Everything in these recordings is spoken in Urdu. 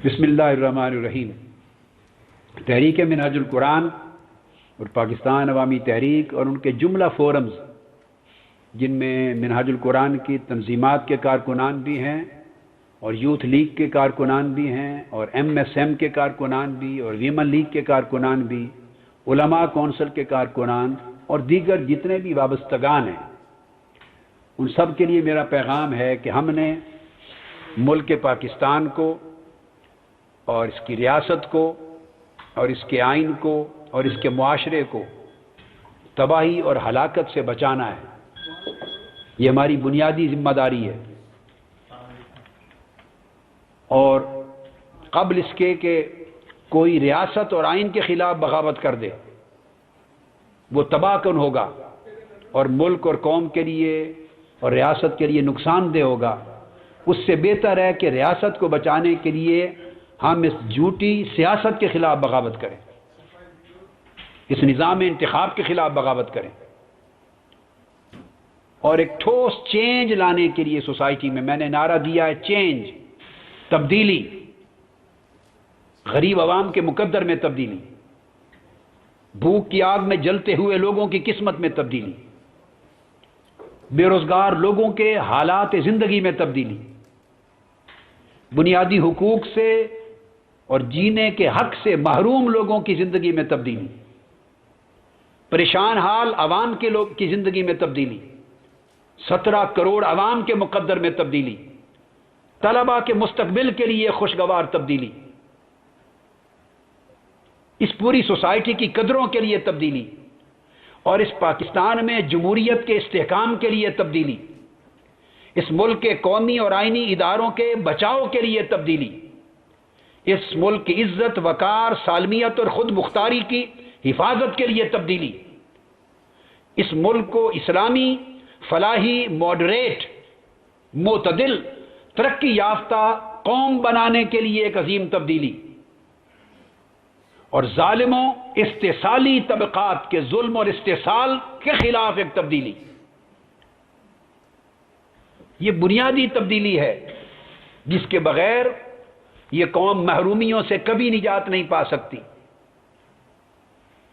بسم اللہ الرحمن الرحیم۔ تحریک منہاج القرآن اور پاکستان عوامی تحریک اور ان کے جملہ فورمز، جن میں منہاج القرآن کی تنظیمات کے کارکنان بھی ہیں اور یوتھ لیگ کے کارکنان بھی ہیں اور MSM کے کارکنان بھی اور ویمن لیگ کے کارکنان بھی، علماء کونسل کے کارکنان اور دیگر جتنے بھی وابستگان ہیں، ان سب کے لیے میرا پیغام ہے کہ ہم نے ملک پاکستان کو اور اس کی ریاست کو اور اس کے آئین کو اور اس کے معاشرے کو تباہی اور ہلاکت سے بچانا ہے۔ یہ ہماری بنیادی ذمہ داری ہے، اور قبل اس کے کہ کوئی ریاست اور آئین کے خلاف بغاوت کر دے، وہ تباہ کن ہوگا اور ملک اور قوم کے لیے اور ریاست کے لیے نقصان دہ ہوگا۔ اس سے بہتر ہے کہ ریاست کو بچانے کے لیے ہم اس جھوٹی سیاست کے خلاف بغاوت کریں، اس نظام انتخاب کے خلاف بغاوت کریں، اور ایک ٹھوس چینج لانے کے لیے سوسائٹی میں نے نعرہ دیا ہے، چینج، تبدیلی، غریب عوام کے مقدر میں تبدیلی، بھوک کی آگ میں جلتے ہوئے لوگوں کی قسمت میں تبدیلی، بے روزگار لوگوں کے حالات زندگی میں تبدیلی، بنیادی حقوق سے اور جینے کے حق سے محروم لوگوں کی زندگی میں تبدیلی، پریشان حال عوام کے لوگ کی زندگی میں تبدیلی، 17 کروڑ عوام کے مقدر میں تبدیلی، طلباء کے مستقبل کے لیے خوشگوار تبدیلی، اس پوری سوسائٹی کی قدروں کے لیے تبدیلی، اور اس پاکستان میں جمہوریت کے استحکام کے لیے تبدیلی، اس ملک کے قومی اور آئینی اداروں کے بچاؤ کے لیے تبدیلی، اس ملک کی عزت، وقار، سالمیت اور خود مختاری کی حفاظت کے لیے تبدیلی، اس ملک کو اسلامی، فلاحی، ماڈریٹ، معتدل، ترقی یافتہ قوم بنانے کے لیے ایک عظیم تبدیلی، اور ظالموں، استحصالی طبقات کے ظلم اور استحصال کے خلاف ایک تبدیلی۔ یہ بنیادی تبدیلی ہے جس کے بغیر یہ قوم محرومیوں سے کبھی نجات نہیں پا سکتی۔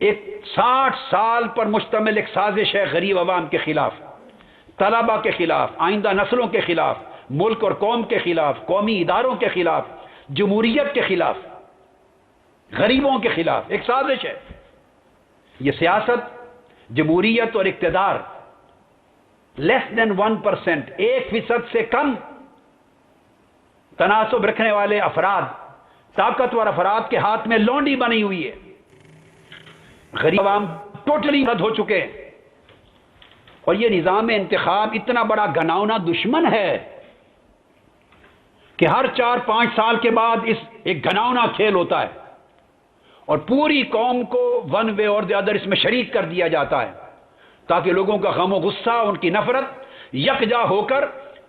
ایک 60 سال پر مشتمل ایک سازش ہے غریب عوام کے خلاف، طلباء کے خلاف، آئندہ نسلوں کے خلاف، ملک اور قوم کے خلاف، قومی اداروں کے خلاف، جمہوریت کے خلاف، غریبوں کے خلاف ایک سازش ہے۔ یہ سیاست، جمہوریت اور اقتدار لیس دین 1%، 1% سے کم تناسب رکھنے والے افراد، طاقتور افراد کے ہاتھ میں لونڈی بنی ہوئی ہے۔ غریب عوام ٹوٹلی رد ہو چکے ہیں، اور یہ نظام انتخاب اتنا بڑا گھناؤنا دشمن ہے کہ ہر 4-5 سال کے بعد اس ایک گھناؤنا کھیل ہوتا ہے، اور پوری قوم کو ون وے اور دی ادر اس میں شریک کر دیا جاتا ہے، تاکہ لوگوں کا غم و غصہ، ان کی نفرت یکجا ہو کر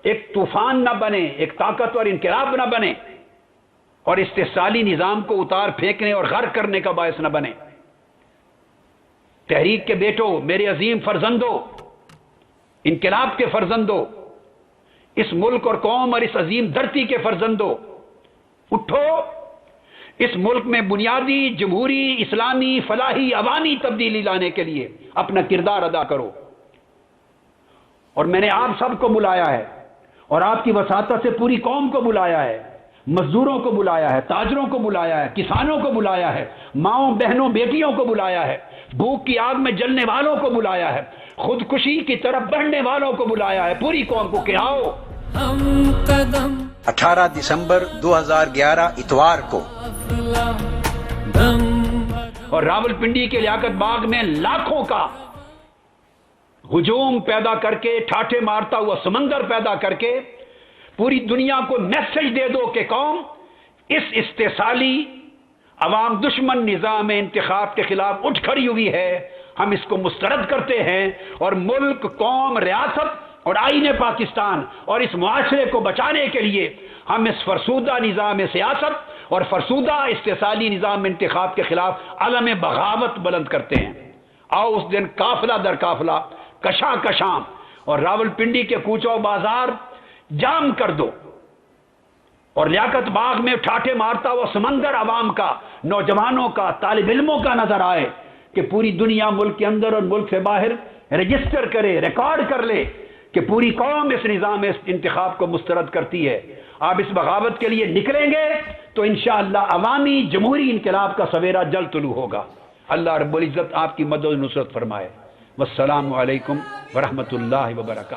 ایک طوفان نہ بنے، ایک طاقتور انقلاب نہ بنے، اور استحصالی نظام کو اتار پھینکنے اور غرق کرنے کا باعث نہ بنے۔ تحریک کے بیٹوں، میرے عظیم فرزندوں، انقلاب کے فرزندوں، اس ملک اور قوم اور اس عظیم دھرتی کے فرزندوں، اٹھو، اس ملک میں بنیادی جمہوری، اسلامی، فلاحی، عوامی تبدیلی لانے کے لیے اپنا کردار ادا کرو۔ اور میں نے آپ سب کو بلایا ہے، اور آپ کی وساطت سے پوری قوم کو بلایا ہے، مزدوروں کو بلایا ہے، تاجروں کو بلایا ہے، کسانوں کو بلایا ہے، ماؤں، بہنوں، بیٹیوں کو بلایا ہے، بھوک کی آگ میں جلنے والوں کو بلایا ہے، خودکشی کی طرف بڑھنے والوں کو بلایا ہے، پوری قوم کو کہ آؤ ہم قدم۔ 18 دسمبر 2011 اتوار کو اور راولپنڈی کے لیاقت باغ میں لاکھوں کا ہجوم پیدا کر کے، ٹھاٹھے مارتا ہوا سمندر پیدا کر کے پوری دنیا کو میسج دے دو کہ قوم اس استحصالی عوام دشمن نظام انتخاب کے خلاف اٹھ کھڑی ہوئی ہے، ہم اس کو مسترد کرتے ہیں، اور ملک، قوم، ریاست اور آئین پاکستان اور اس معاشرے کو بچانے کے لیے ہم اس فرسودہ نظام سیاست اور فرسودہ استحصالی نظام انتخاب کے خلاف علم بغاوت بلند کرتے ہیں۔ آؤ اس دن قافلہ در قافلہ، کشاں کشاں، اور راولپنڈی کے کوچوں بازار جام کر دو، اور لیاقت باغ میں ٹھاٹھے مارتا ہوا سمندر عوام کا، نوجوانوں کا، طالب علموں کا نظر آئے کہ پوری دنیا ملک کے اندر اور ملک سے باہر رجسٹر کرے، ریکارڈ کر لے کہ پوری قوم اس نظام اس انتخاب کو مسترد کرتی ہے۔ آپ اس بغاوت کے لیے نکلیں گے تو انشاءاللہ عوامی جمہوری انقلاب کا سویرا جلد طلوع ہوگا۔ اللہ رب العزت آپ کی مدد و نصرت فرمائے۔ والسلام علیکم ورحمۃ اللہ وبرکاتہ۔